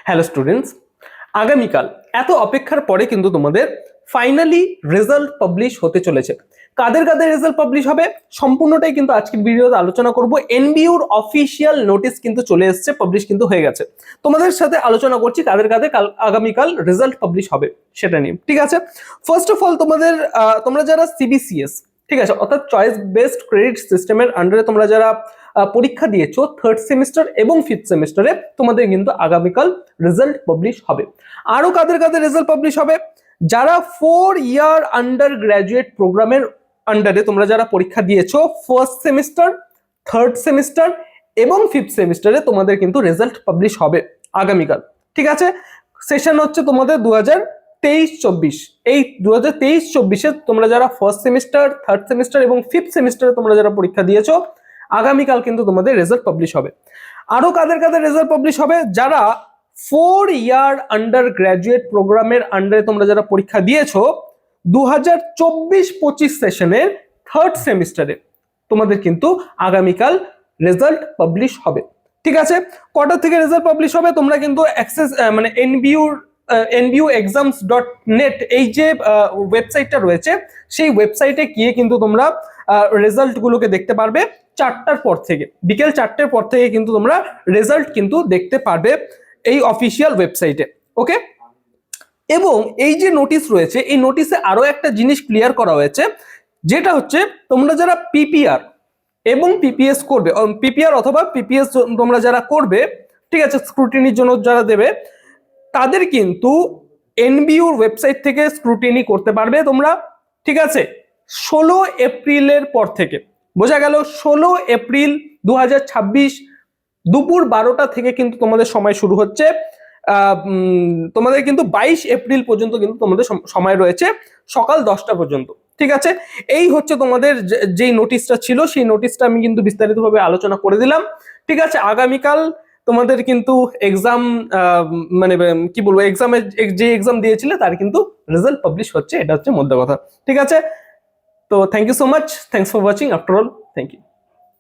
Hello students, আগামীকাল এত অপেক্ষার পরে কিন্তু তোমাদের ফাইনালি রেজাল্ট পাবলিশ হতে চলেছে। কাদের কাদের রেজাল্ট পাবলিশ হবে সম্পূর্ণটাই কিন্তু আজকের ভিডিওতে আলোচনা করব। এনবিইউর অফিসিয়াল নোটিশ কিন্তু চলে এসেছে, পাবলিশ কিন্তু হয়ে গেছে। তোমাদের সাথে আলোচনা করছি কাদের কাদের আগামীকাল রেজাল্ট পাবলিশ হবে সেটা নিয়ে, ঠিক আছে। ফার্স্ট অফ অল তোমরা যারা সিবিসিএস, ঠিক আছে, অর্থাৎ চয়েস বেসড ক্রেডিট সিস্টেমের আন্ডারে তোমরা যারা পরীক্ষা দিয়েছো থার্ড সেমিস্টার এবং ফিফথ সেমিস্টারে, তোমাদের কিন্তু আগামীকাল রেজাল্ট পাবলিশ হবে। আরো কাদের কাদের রেজাল্ট পাবলিশ হবে, যারা 4 ইয়ার আন্ডার গ্রাজুয়েট প্রোগ্রামের আন্ডারে তোমরা যারা পরীক্ষা দিয়েছো ফার্স্ট সেমিস্টার, থার্ড সেমিস্টার এবং ফিফথ সেমিস্টারে, তোমাদের কিন্তু রেজাল্ট পাবলিশ হবে আগামীকাল, ঠিক আছে। সেশন হচ্ছে তোমাদের 2023-24। এই 2023-24-এ তোমরা যারা ফার্স্ট সেমিস্টার, থার্ড সেমিস্টার এবং ফিফথ সেমিস্টারে তোমরা যারা পরীক্ষা দিয়েছো, আগামীকাল কিন্তু তোমাদের রেজাল্ট পাবলিশ হবে। আরো কাদের কাদের রেজাল্ট পাবলিশ হবে, যারা 4 ইয়ার আন্ডার গ্রাজুয়েট প্রোগ্রামের আন্ডারে তোমরা যারা পরীক্ষা দিয়েছো 2024-25 সেশনের থার্ড সেমিস্টারে, তোমাদের কিন্তু আগামীকাল রেজাল্ট পাবলিশ হবে, ঠিক আছে। কটা থেকে রেজাল্ট পাবলিশ হবে তোমরা কিন্তু অ্যাক্সেস মানে nbuexams.net এই যে ওয়েবসাইটটা রয়েছে, সেই ওয়েবসাইটে গিয়ে কিন্তু তোমরা রেজাল্ট গুলোকে দেখতে পারবে। 4টার পর থেকে, বিকেল 4টার পর থেকে কিন্তু তোমরা রেজাল্ট কিন্তু দেখতে পারবে এই অফিসিয়াল ওয়েবসাইটে, ওকে। এবং এই যে নোটিশ রয়েছে, এই নোটিশে আরো একটা জিনিস ক্লিয়ার করা হয়েছে, যেটা হচ্ছে তোমরা যারা পিপিআর এবং পিপিএস করবে, পিপিআর অথবা পিপিএস তোমরা যারা করবে, ঠিক আছে, স্ক্রুটিনির জন্য যারা দেবে, তাদের কিন্তু এনবিইউর ওয়েবসাইট থেকে স্ক্রুটিনি করতে পারবে তোমরা, ঠিক আছে। 16 এপ্রিলের পর থেকে, বোঝা গেল 16 এপ্রিল 2026 দুপুর 12টা থেকে কিন্তু তোমাদের সময় শুরু হচ্ছে। তোমাদের কিন্তু 22 এপ্রিল পর্যন্ত কিন্তু তোমাদের সময় রয়েছে, সকাল 10টা পর্যন্ত, ঠিক আছে। এই হচ্ছে তোমাদের যেই নোটিশটা ছিল, সেই নোটিশটা আমি কিন্তু বিস্তারিতভাবে আলোচনা করে দিলাম, ঠিক আছে। আগামীকাল তোমাদের কিন্তু এক্সাম, মানে কি বলবো, যে এক্সাম দিয়েছিলে তার কিন্তু রেজাল্ট পাবলিশ হচ্ছে, এটা হচ্ছে মধ্য কথা, ঠিক আছে। তো thank you so much, thanks for watching after all, thank you.